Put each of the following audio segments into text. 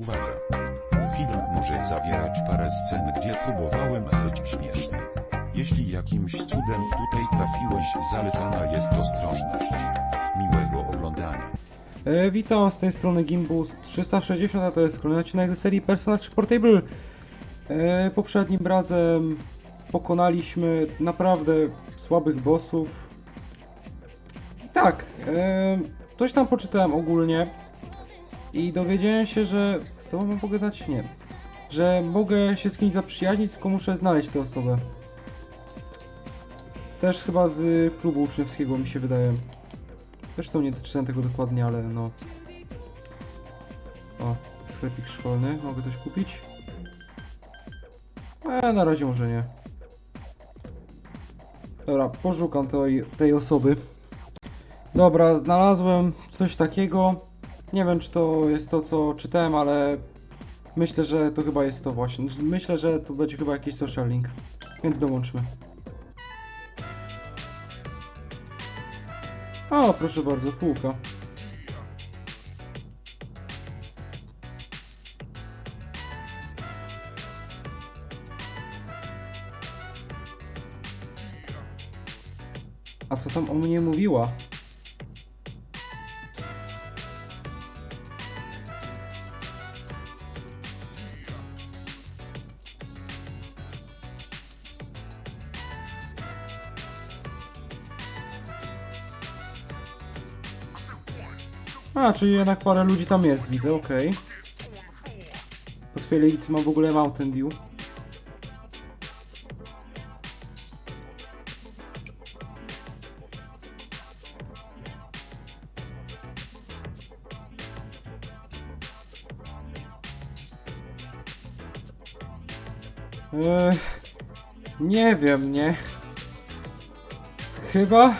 Uwaga! Film może zawierać parę scen, gdzie próbowałem być śmieszny. Jeśli jakimś cudem tutaj trafiłeś, zalecana jest ostrożność. Miłego oglądania. Witam, z tej strony Gimbus 360, a to jest kolejny odcinek ze serii Personal Portable. Poprzednim razem pokonaliśmy naprawdę słabych bossów. I tak, coś tam poczytałem ogólnie i dowiedziałem się, że z tobą mam pogadać? Nie. Że mogę się z kimś zaprzyjaźnić, tylko muszę znaleźć tę osobę. Też chyba z klubu uczniowskiego, mi się wydaje. Zresztą nie czytałem tego dokładnie, ale no. O, sklepik szkolny. Mogę coś kupić? Na razie może nie. Dobra, poszukam tej osoby. Dobra, znalazłem coś takiego. Nie wiem, czy to jest to, co czytałem, ale myślę, że to chyba jest to właśnie. Myślę, że tu będzie chyba jakiś social link. Więc dołączmy. O, proszę bardzo, półka. A co tam o mnie mówiła? A, czyli jednak parę ludzi tam jest, widzę, okej. Po swojej legicy mam w ogóle Mountain Dew. Nie wiem, nie. Chyba?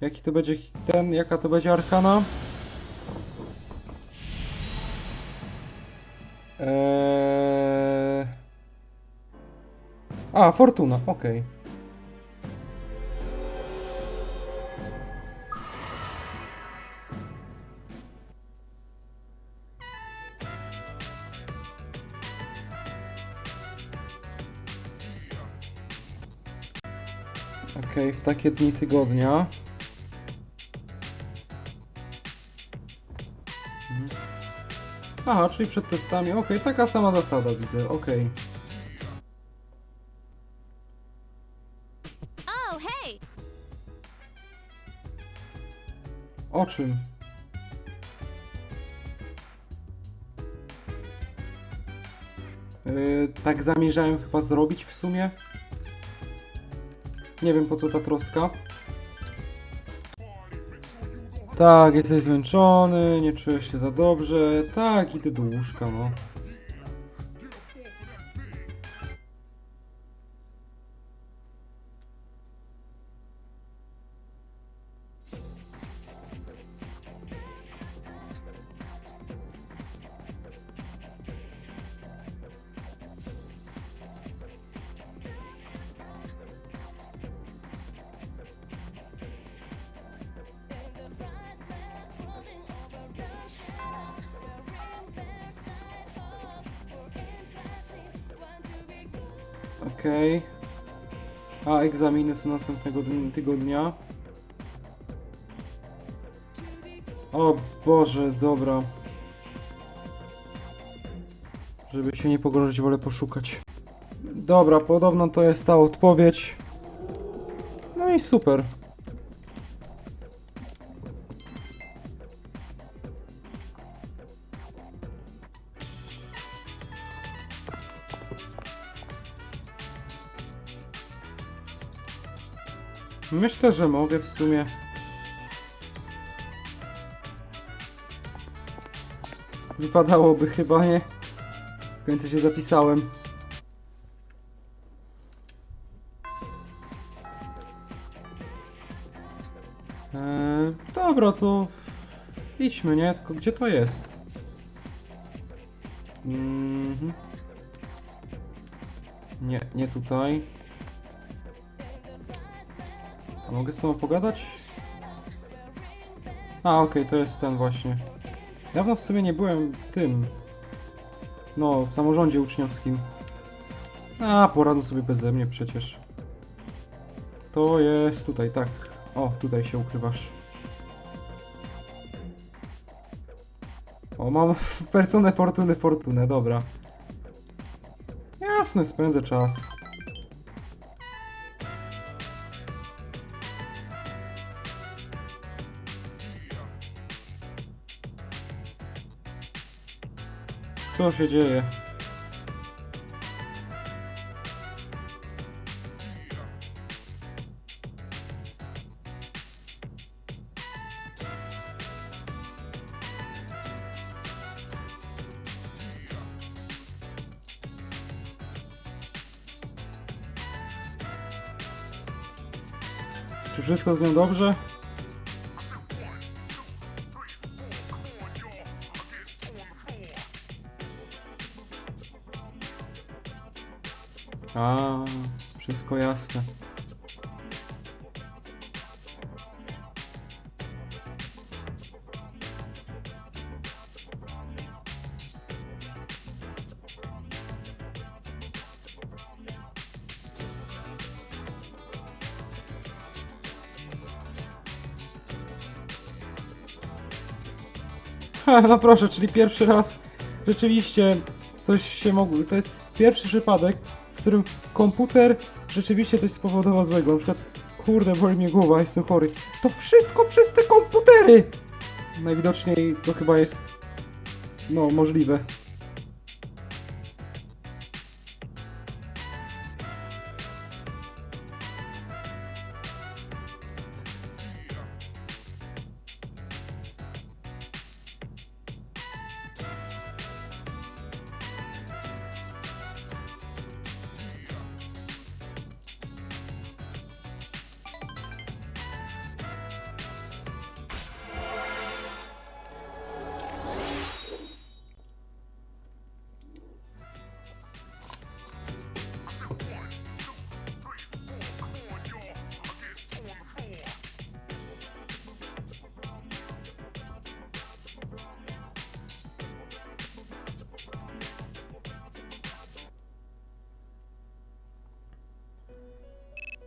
Jaki to będzie jaka to będzie arkana? A, fortuna, okej. Okej, w takie dni tygodnia. Aha, czyli przed testami. Okej, taka sama zasada widzę, okej. Oh, hey! O czym? Tak zamierzałem chyba zrobić w sumie. Nie wiem, po co ta troska. Tak, jesteś zmęczony, nie czujesz się za dobrze. Tak, idę do łóżka, no. Okej. A egzaminy są następnego tygodnia. O Boże, dobra. Żeby się nie pogrążyć, wolę poszukać. Dobra, podobno to jest ta odpowiedź. No i super. Myślę, że mogę w sumie. Wypadałoby chyba, nie? W końcu się zapisałem. Dobra, to idźmy, nie? Tylko gdzie to jest? Nie, nie tutaj. A mogę z tobą pogadać? A, okej, to jest ten właśnie. Dawno w sumie nie byłem w tym. No, w samorządzie uczniowskim. A, poradzą sobie beze mnie przecież. To jest tutaj, tak. O, tutaj się ukrywasz. O, mam personę fortunę, dobra. Jasne, spędzę czas. Co się dzieje? Czy wszystko z nią dobrze? A, wszystko jasne. Ha, no proszę, czyli pierwszy raz rzeczywiście coś się mogło. To jest pierwszy przypadek, w którym komputer rzeczywiście coś spowodował złego. Na przykład, kurde, boli mnie głowa, jestem chory. To wszystko przez te komputery! Najwidoczniej to chyba jest, no, możliwe.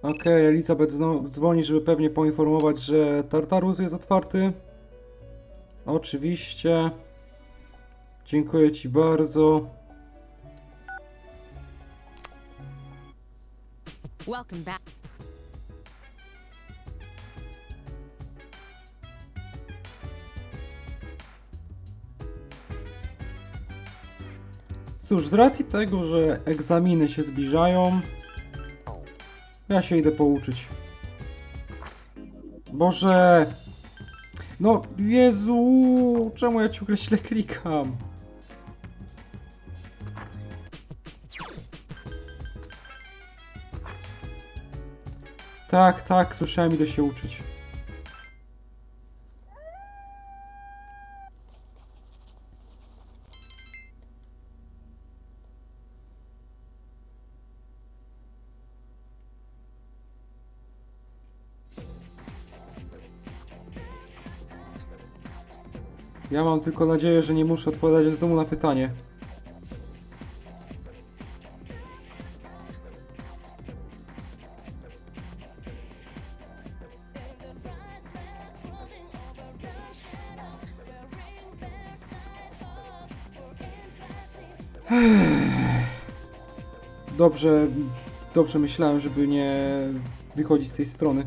Okej, Elizabeth dzwoni, żeby pewnie poinformować, że Tartarus jest otwarty. Oczywiście. Dziękuję ci bardzo. Welcome back. Cóż, z racji tego, że egzaminy się zbliżają, ja się idę pouczyć. Boże! No, Jezu! Czemu ja ciągle źle klikam? Tak, tak, słyszałem, idę się uczyć. Ja mam tylko nadzieję, że nie muszę odpowiadać znowu na pytanie. Dobrze myślałem, żeby nie wychodzić z tej strony.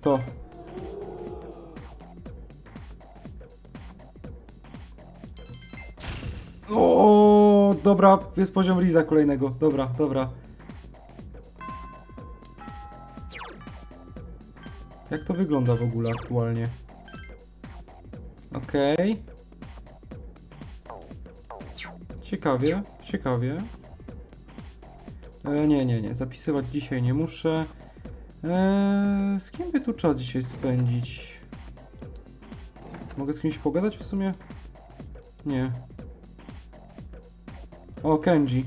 To. O, dobra, jest poziom Riza kolejnego. Dobra. Jak to wygląda w ogóle aktualnie? Okej. Ciekawie. Nie. Zapisywać dzisiaj nie muszę. Z kim by tu czas dzisiaj spędzić? Mogę z kimś pogadać w sumie? Nie. O, Kenji.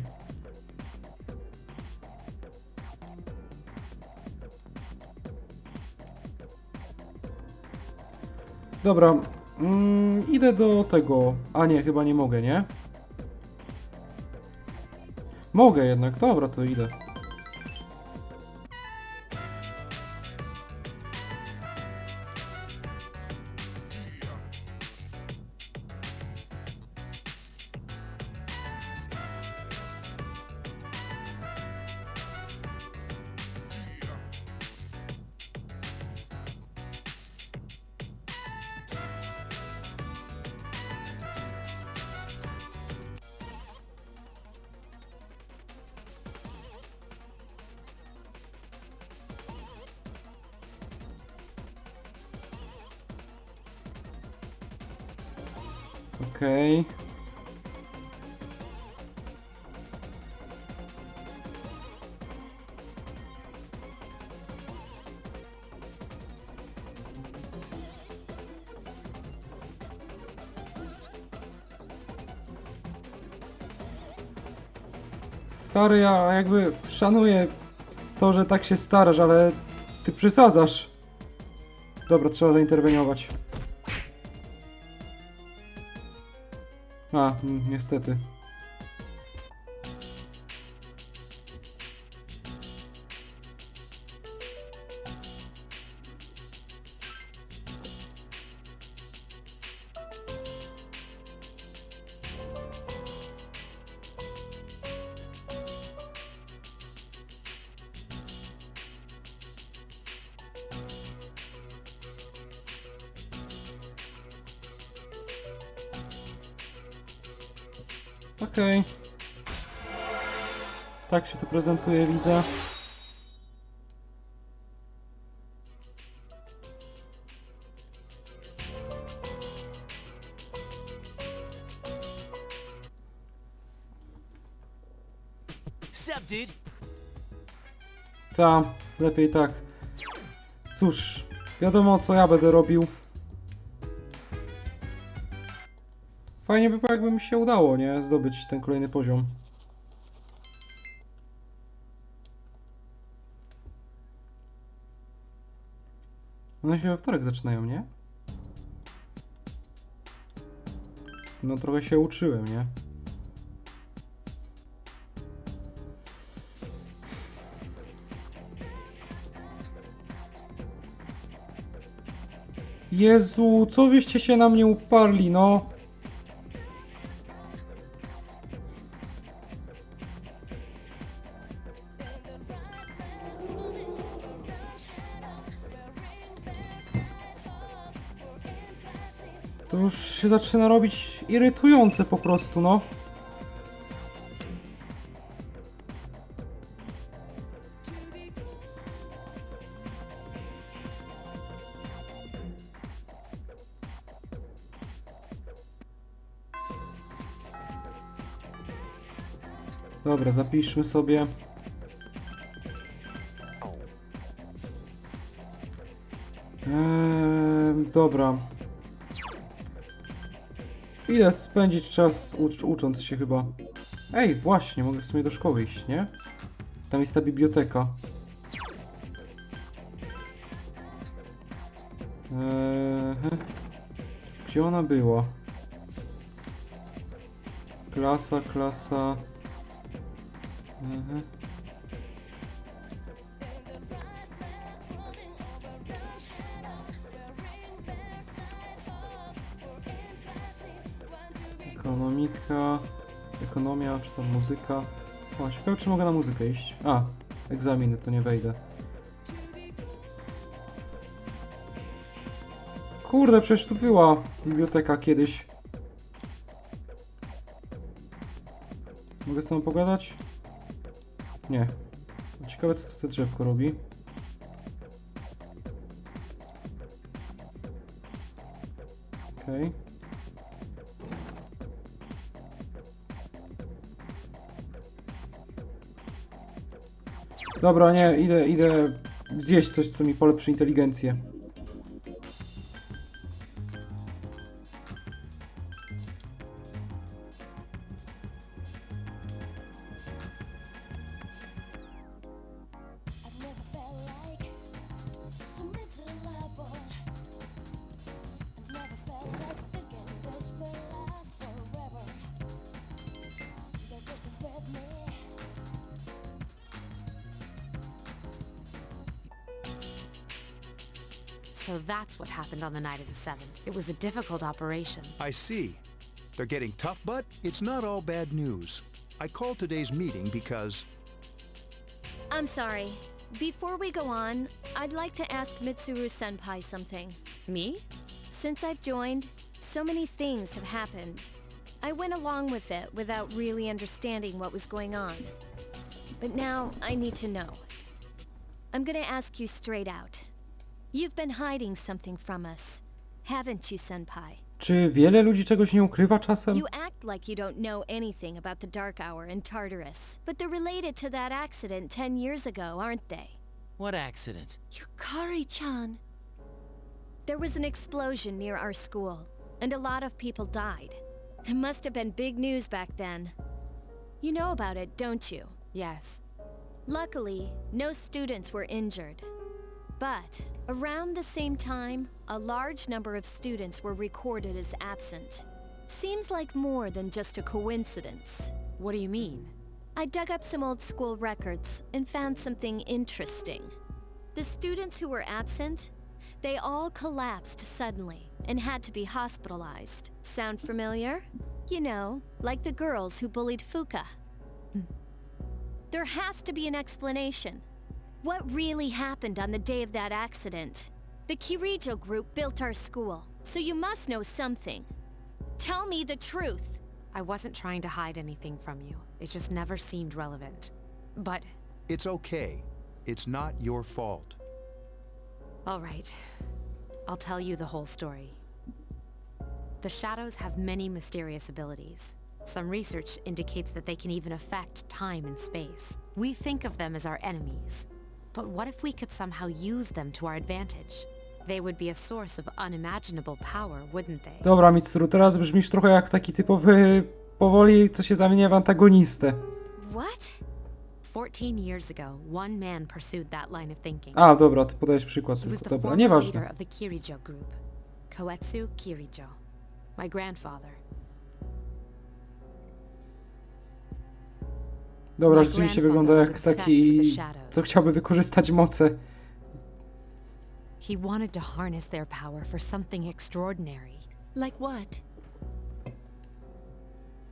Dobra, idę do tego. A nie, chyba nie mogę, nie? Mogę jednak, dobra, to idę. Okej. Stary, ja jakby szanuję to, że tak się starasz, ale ty przesadzasz. Dobra, trzeba zainterweniować. A, niestety. Okej. Tak się to prezentuje, widzę. Sup, dude? Ta, lepiej tak. Cóż, wiadomo co ja będę robił. Fajnie by było, jakby mi się udało, nie? Zdobyć ten kolejny poziom. One się we wtorek zaczynają, nie? No trochę się uczyłem, nie? Jezu, co wyście się na mnie uparli, no? To już się zaczyna robić irytujące po prostu, no. Dobra, zapiszmy sobie. Dobra. Idę spędzić czas ucząc się chyba. Ej, właśnie, mogę w sumie do szkoły iść, nie? Tam jest ta biblioteka. Gdzie ona była? Klasa. Ekonomia, czy tam muzyka. O, ciekawe czy mogę na muzykę iść. A, egzaminy, to nie wejdę. Kurde, przecież tu była biblioteka kiedyś. Mogę z tobą pogadać? Nie. Ciekawe co to drzewko robi. Okej. Dobra, nie, idę zjeść coś, co mi polepszy inteligencję. I've never felt like so miserable. I've never felt like thinking this will last forever. They're just with me. So that's what happened on the night of the 7th. It was a difficult operation. I see. They're getting tough, but it's not all bad news. I called today's meeting because I'm sorry. Before we go on, I'd like to ask Mitsuru-senpai something. Me? Since I've joined, so many things have happened. I went along with it without really understanding what was going on. But now I need to know. I'm gonna ask you straight out. You've been hiding something from us, haven't you, senpai? Czy wiele ludzi czegoś nie ukrywa czasem? You act like you don't know anything about the Dark Hour in Tartarus, but they're related to that accident 10 years ago, aren't they? What accident? Yukari-chan. There was an explosion near our school, and a lot of people died. It must have been big news back then. You know about it, don't you? Yes. Luckily, no students were injured. But around the same time, a large number of students were recorded as absent. Seems like more than just a coincidence. What do you mean? I dug up some old school records and found something interesting. The students who were absent, they all collapsed suddenly and had to be hospitalized. Sound familiar? You know, like the girls who bullied Fuka. There has to be an explanation. What really happened on the day of that accident? The Kirijo group built our school, so you must know something. Tell me the truth. I wasn't trying to hide anything from you. It just never seemed relevant. But, it's okay. It's not your fault. all right. I'll tell you the whole story. The shadows have many mysterious abilities. Some research indicates that they can even affect time and space. We think of them as our enemies. But what if we could somehow use them to our advantage? They would be a source of unimaginable power, wouldn't they? Dobra, Mitsuru, teraz brzmisz trochę jak taki typowy, powoli, co się zamienia w antagonistę. What? 14 years ago, one man pursued that line of thinking. A, dobra, ty podajesz przykład He was tylko, the dobra, former nieważne. leader of the Kirijo group, Koetsu Kirijo. My grandfather. Dobra, My rzeczywiście grandfather wygląda was jak obsessed taki, with the shadows. co chciałby wykorzystać moce. He wanted to harness their power for something extraordinary. Like what?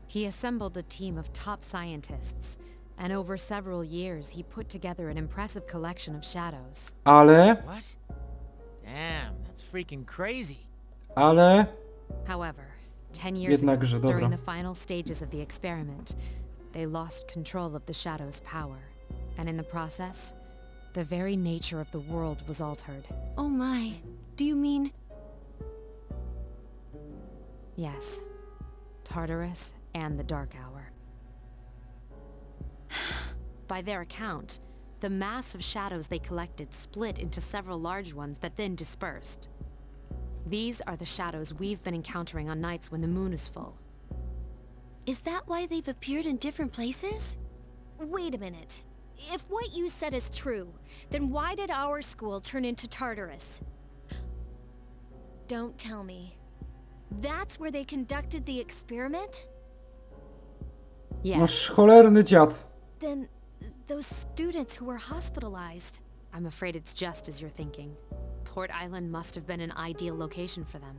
He assembled a team of top scientists, and over several years he put together an impressive collection of shadows. Ale, What? Damn, that's freaking crazy. ale... However, 10 years ago, Jednakże, dobra. during the final stages of the experiment, they lost control of the shadow's power. And in the process, the very nature of the world was altered. Oh my. Do you mean... Yes, Tartarus and the Dark Hour. By their account, the mass of shadows they collected split into several large ones that then dispersed. These are the shadows we've been encountering on nights when the moon is full. Is that why they've appeared in different places? Wait a minute. If what you said is true, then why did our school turn into Tartarus? Don't tell me. That's where they conducted the experiment? Yes, Masz cholerny dziad. Then those students who were hospitalized. I'm afraid it's just as you're thinking. Port Island must have been an ideal location for them.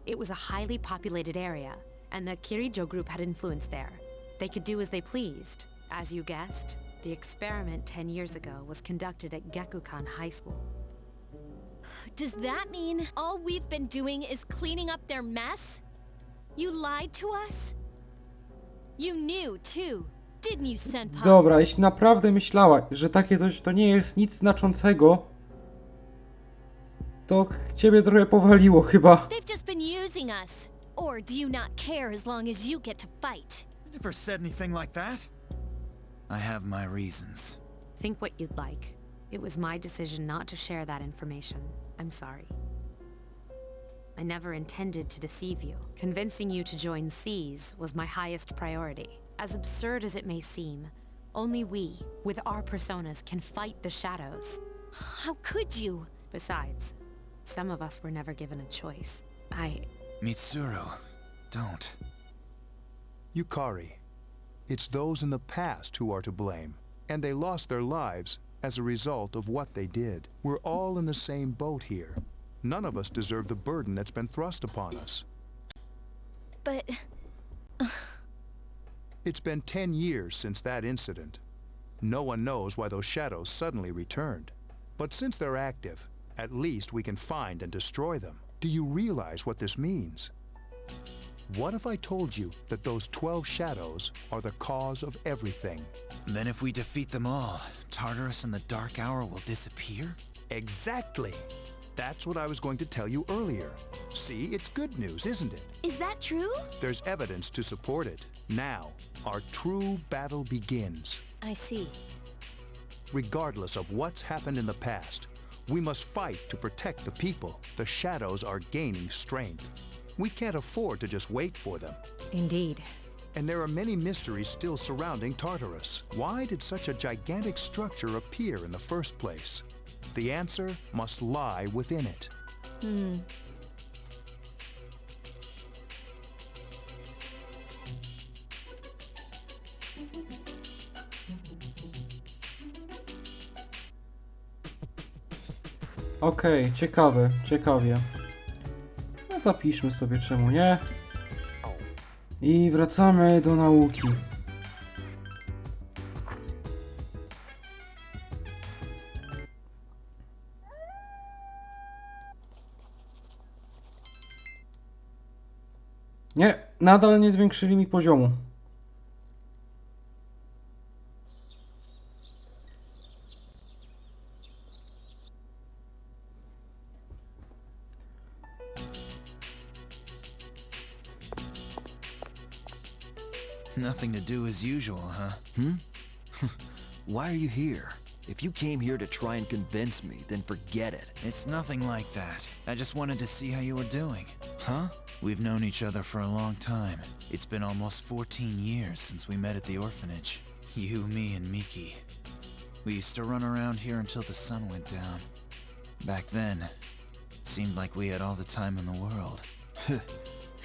It was a highly populated area, and the Kirijo group had influence there. They could do as they pleased. As you guessed, the experiment 10 years ago was conducted at Gekukan High School. Does that mean all we've been doing is cleaning up their mess? You lied to us? You knew too, didn't you, senpai? Dobra, jeśli naprawdę myślałaś, że takie coś to nie jest nic znaczącego, to ciebie trochę powaliło chyba. They've just been using us. Or do you not care as long as you get to fight? I never said anything like that. I have my reasons. Think what you'd like. It was my decision not to share that information. I'm sorry. I never intended to deceive you. Convincing you to join C's was my highest priority. As absurd as it may seem, only we, with our personas, can fight the shadows. How could you? Besides, some of us were never given a choice. Mitsuru, don't. Yukari, it's those in the past who are to blame, and they lost their lives as a result of what they did. We're all in the same boat here. None of us deserve the burden that's been thrust upon us. But... It's been 10 years since that incident. No one knows why those shadows suddenly returned. But since they're active, at least we can find and destroy them. Do you realize what this means? What if I told you that those 12 shadows are the cause of everything? Then if we defeat them all, Tartarus and the Dark Hour will disappear? Exactly! That's what I was going to tell you earlier. See, it's good news, isn't it? is that true? There's evidence to support it. Now, our true battle begins. I see. Regardless of what's happened in the past, we must fight to protect the people. The shadows are gaining strength. We can't afford to just wait for them. Indeed. And there are many mysteries still surrounding Tartarus. Why did such a gigantic structure appear in the first place? The answer must lie within it. Okej, ciekawie. No zapiszmy sobie, czemu nie. I wracamy do nauki. Nie, nadal nie zwiększyli mi poziomu. Nothing to do as usual, huh? Why are you here? If you came here to try and convince me, then forget it. It's nothing like that. I just wanted to see how you were doing. Huh? We've known each other for a long time. It's been almost 14 years since we met at the orphanage. You, me, and Miki. We used to run around here until the sun went down. Back then, it seemed like we had all the time in the world.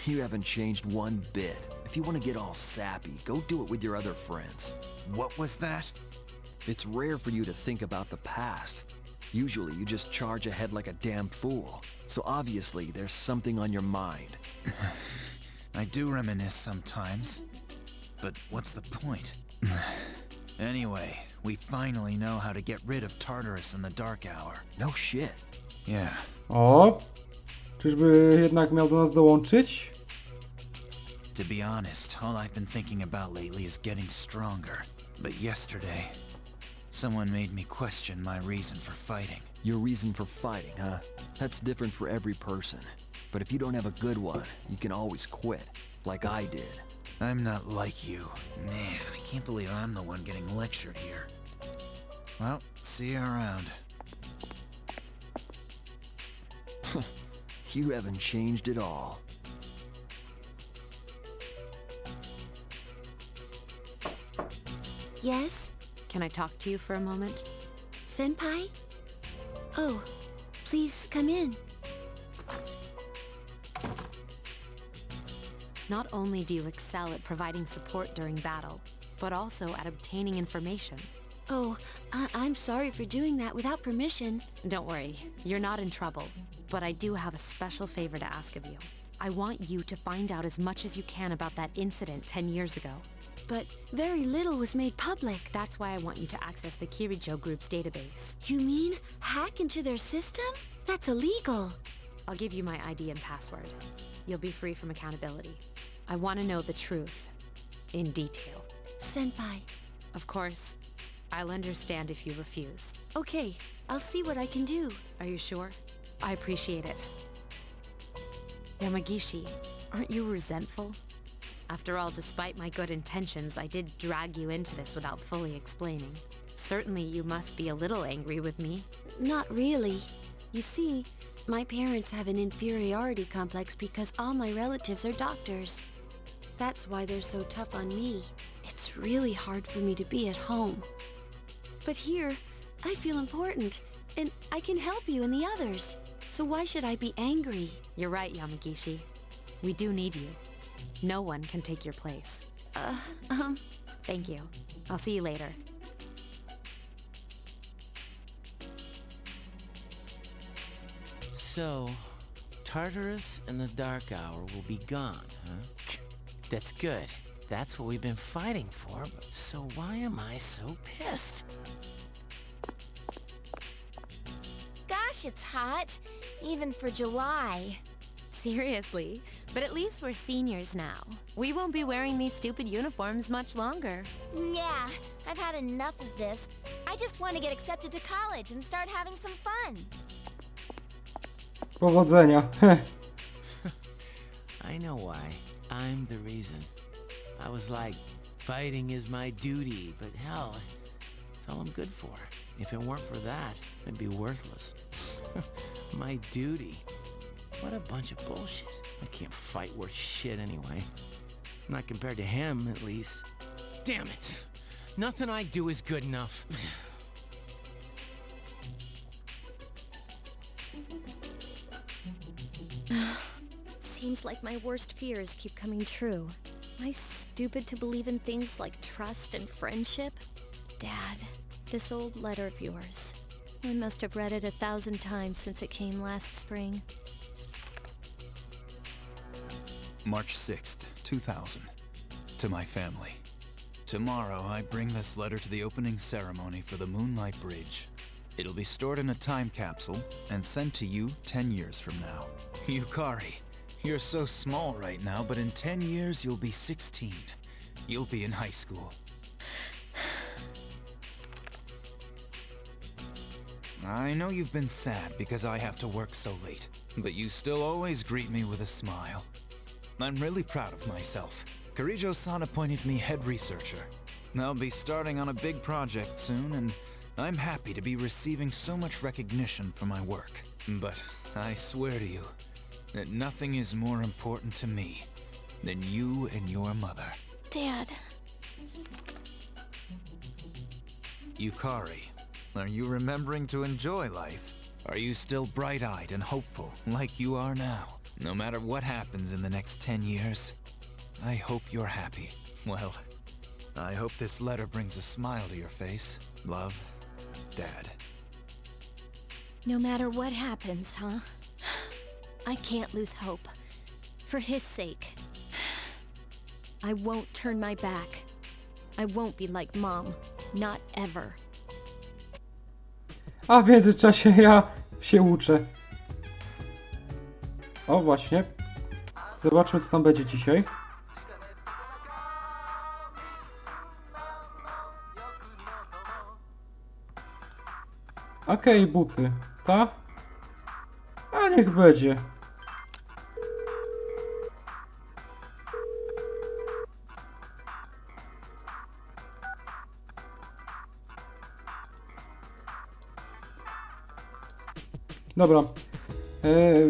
You haven't changed one bit. If you want to get all sappy, go do it with your other friends. What was that? It's rare for you to think about the past. Usually you just charge ahead like a damn fool. So obviously there's something on your mind. I do reminisce sometimes. But what's the point? Anyway, we finally know how to get rid of Tartarus and the Dark Hour. No shit. Yeah. O! Czyżby jednak miał do nas dołączyć? To be honest, all I've been thinking about lately is getting stronger. But yesterday, someone made me question my reason for fighting. Your reason for fighting, huh? That's different for every person. But if you don't have a good one, you can always quit, like I did. I'm not like you. Man, I can't believe I'm the one getting lectured here. Well, see you around. You haven't changed at all. Yes? Can I talk to you for a moment? Senpai? Oh, please come in. Not only do you excel at providing support during battle, but also at obtaining information. Oh, I'm sorry for doing that without permission. Don't worry, you're not in trouble. But I do have a special favor to ask of you. I want you to find out as much as you can about that incident 10 years ago. But very little was made public. That's why I want you to access the Kirijo Group's database. You mean hack into their system? That's illegal. I'll give you my ID and password. You'll be free from accountability. I want to know the truth, in detail. Senpai. Of course, I'll understand if you refuse. Okay, I'll see what I can do. Are you sure? I appreciate it. Yamagishi, aren't you resentful? After all, despite my good intentions, I did drag you into this without fully explaining. Certainly you must be a little angry with me. Not really. You see, my parents have an inferiority complex because all my relatives are doctors. That's why they're so tough on me. It's really hard for me to be at home. But here, I feel important, and I can help you and the others. So why should I be angry? You're right, Yamagishi. We do need you. No one can take your place. Thank you. I'll see you later. So, Tartarus and the Dark Hour will be gone, huh? That's good. That's what we've been fighting for, so why am I so pissed? Gosh, it's hot. Even for July. Seriously, but at least we're seniors now. We won't be wearing these stupid uniforms much longer. Yeah, I've had enough of this. I just want to get accepted to college and start having some fun. Powodzenia. I know why. I'm the reason. I was like, fighting is my duty, but hell, it's all I'm good for. If it weren't for that, I'd be worthless. My duty. What a bunch of bullshit. I can't fight worth shit anyway. Not compared to him, at least. Damn it! Nothing I do is good enough. Seems like my worst fears keep coming true. Am I stupid to believe in things like trust and friendship? Dad, this old letter of yours. I must have read it 1,000 times since it came last spring. March 6th, 2000. To my family. Tomorrow, I bring this letter to the opening ceremony for the Moonlight Bridge. It'll be stored in a time capsule and sent to you 10 years from now. Yukari, you're so small right now, but in 10 years, you'll be 16. You'll be in high school. I know you've been sad because I have to work so late, but you still always greet me with a smile. I'm really proud of myself. Karijo-san appointed me head researcher. I'll be starting on a big project soon, and I'm happy to be receiving so much recognition for my work. But I swear to you that nothing is more important to me than you and your mother. Dad. Yukari, are you remembering to enjoy life? Are you still bright-eyed and hopeful like you are now? No matter what happens in the next 10 years, I hope you're happy. Well, I hope this letter brings a smile to your face. Love, Dad. No matter what happens, huh? I can't lose hope. For his sake. I won't turn my back. I won't be like Mom. Not ever. A w międzyczasie ja się uczę. O właśnie. Zobaczmy, co tam będzie dzisiaj. Okej, buty. Ta? A niech będzie. Dobra.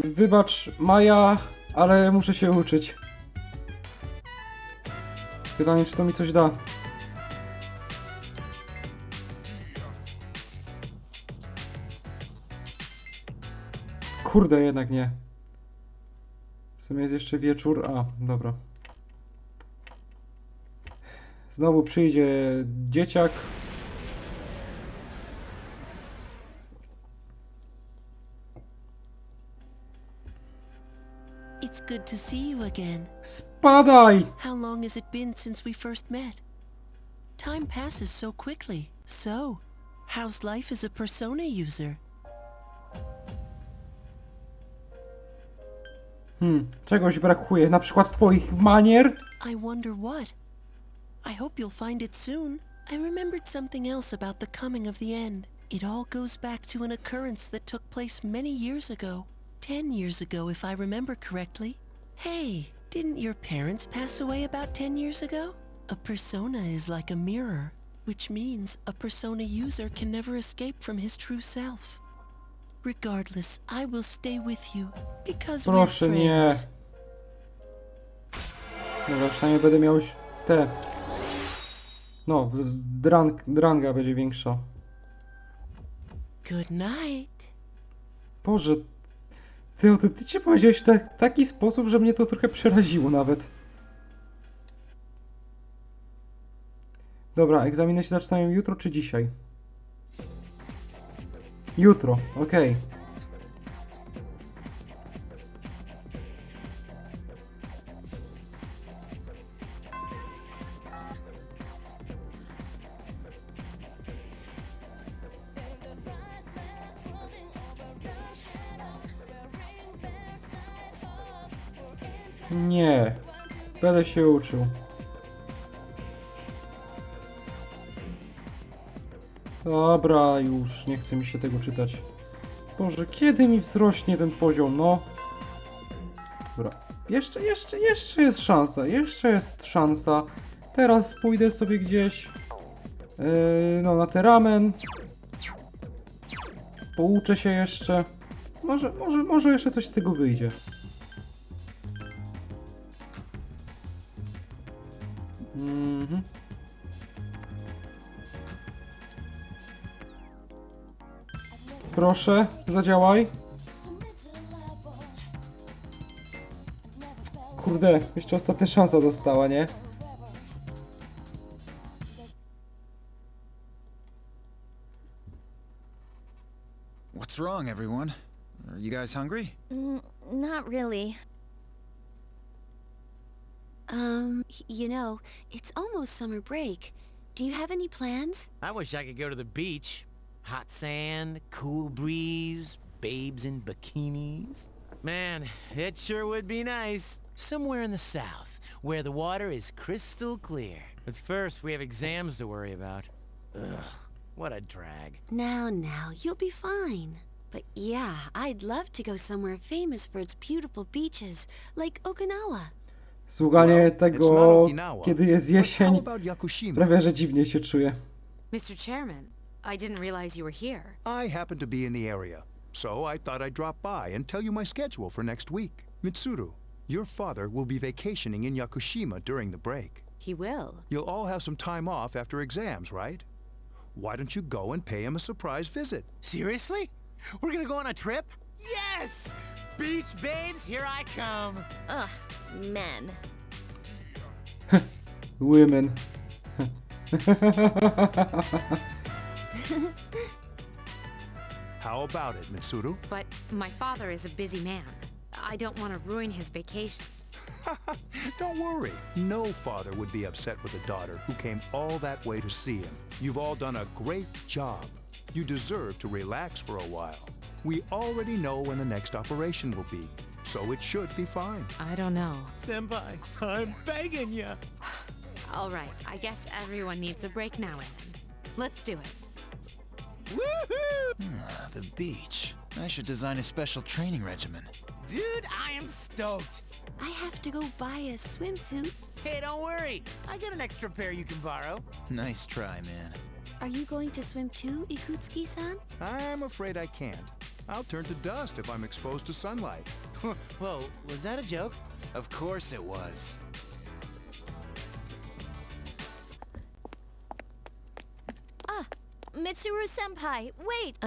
Wybacz, Maja, ale muszę się uczyć. Pytanie, czy to mi coś da. Kurde, jednak nie. W sumie jest jeszcze wieczór. A, dobra. Znowu przyjdzie dzieciak. It's good to see you again. Spadaj! How long has it been since we first met? Time passes so quickly. So, how's life as a Persona user? Czegoś brakuje, na przykład twoich manier? I wonder what. I hope you'll find it soon. I remembered something else about the coming of the end. It all goes back to an occurrence that took place many years ago. 10 years ago, if I remember correctly. Hey, didn't your parents pass away about 10 years ago? A persona is like a mirror. which means a persona user can never escape from his true self. Regardless, I will stay with you, because we're Proszę, nie. friends. Dobra, przynajmniej będę miał te... No, dranga będzie większa. Good night. Boże, ty autentycznie powiedziałeś w taki sposób, że mnie to trochę przeraziło nawet. Dobra, egzaminy się zaczynają jutro czy dzisiaj? Jutro, okej. Nie, będę się uczył. Dobra, już nie chce mi się tego czytać. Boże, kiedy mi wzrośnie ten poziom, no? Dobra, jeszcze jest szansa, jeszcze jest szansa. Teraz pójdę sobie gdzieś, no na ten ramen. Pouczę się jeszcze. Może jeszcze coś z tego wyjdzie. Mhm. Proszę, zadziałaj. Kurde, jeszcze ostatnia szansa została, nie? What's wrong, everyone? Are you guys hungry? Not really. You know, it's almost summer break. Do you have any plans? I wish I could go to the beach. Hot sand, cool breeze, babes in bikinis. Man, it sure would be nice. Somewhere in the south, where the water is crystal clear. But first, we have exams to worry about. Ugh, what a drag. Now, you'll be fine. But yeah, I'd love to go somewhere famous for its beautiful beaches, like Okinawa. Słuchanie Well, it's not tego, Okinawa, kiedy jest But how jesień, about Yakushima? sprawia, że dziwnie się czuję. Mr. Chairman, I didn't realize you were here. I happen to be in the area, so I thought I'd drop by and tell you my schedule for next week. Mitsuru, your father will be vacationing in Yakushima during the break. He will. You'll all have some time off after exams, right? Why don't you go and pay him a surprise visit? Seriously? We're gonna go on a trip? Yes! Beach babes, here I come. Ugh, men. Women. How about it, Mitsuru? But my father is a busy man. I don't want to ruin his vacation. Don't worry. No father would be upset with a daughter who came all that way to see him. You've all done a great job. You deserve to relax for a while. We already know when the next operation will be, so it should be fine. I don't know. Senpai, I'm begging ya. All right, I guess everyone needs a break now and then. Let's do it. Woohoo! The beach. I should design a special training regimen. Dude, I am stoked. I have to go buy a swimsuit. Hey, don't worry. I got an extra pair you can borrow. Nice try, man. Are you going to swim too, Ikutsuki-san? I'm afraid I can't. I'll turn to dust if I'm exposed to sunlight. Whoa, was that a joke? Of course it was. Mitsuru-senpai, wait!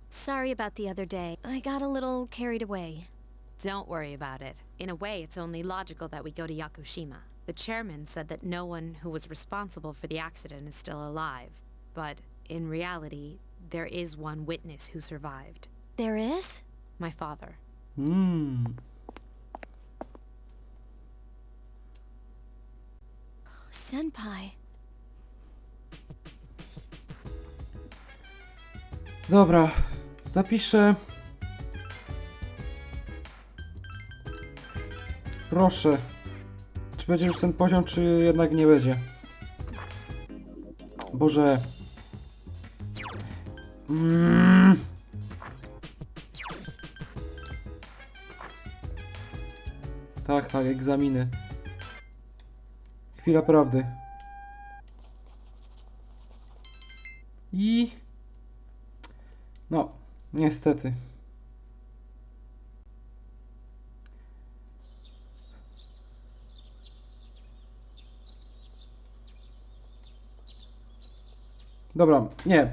Sorry about the other day. I got a little carried away. Don't worry about it. In a way, it's only logical that we go to Yakushima. The chairman said that no one who was responsible for the accident is still alive. But in reality, there is one witness who survived. There is? My father. Senpai. Dobra, zapiszę. Proszę. Czy będzie już ten poziom, czy jednak nie będzie? Boże. Tak, egzaminy. Chwila prawdy. I... No, niestety. Dobra, nie.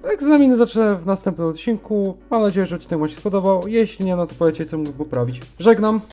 Egzaminy zacznę w następnym odcinku. Mam nadzieję, że odcinek Wam się spodobał. Jeśli nie, no to powiedzcie, co mógł poprawić. Żegnam!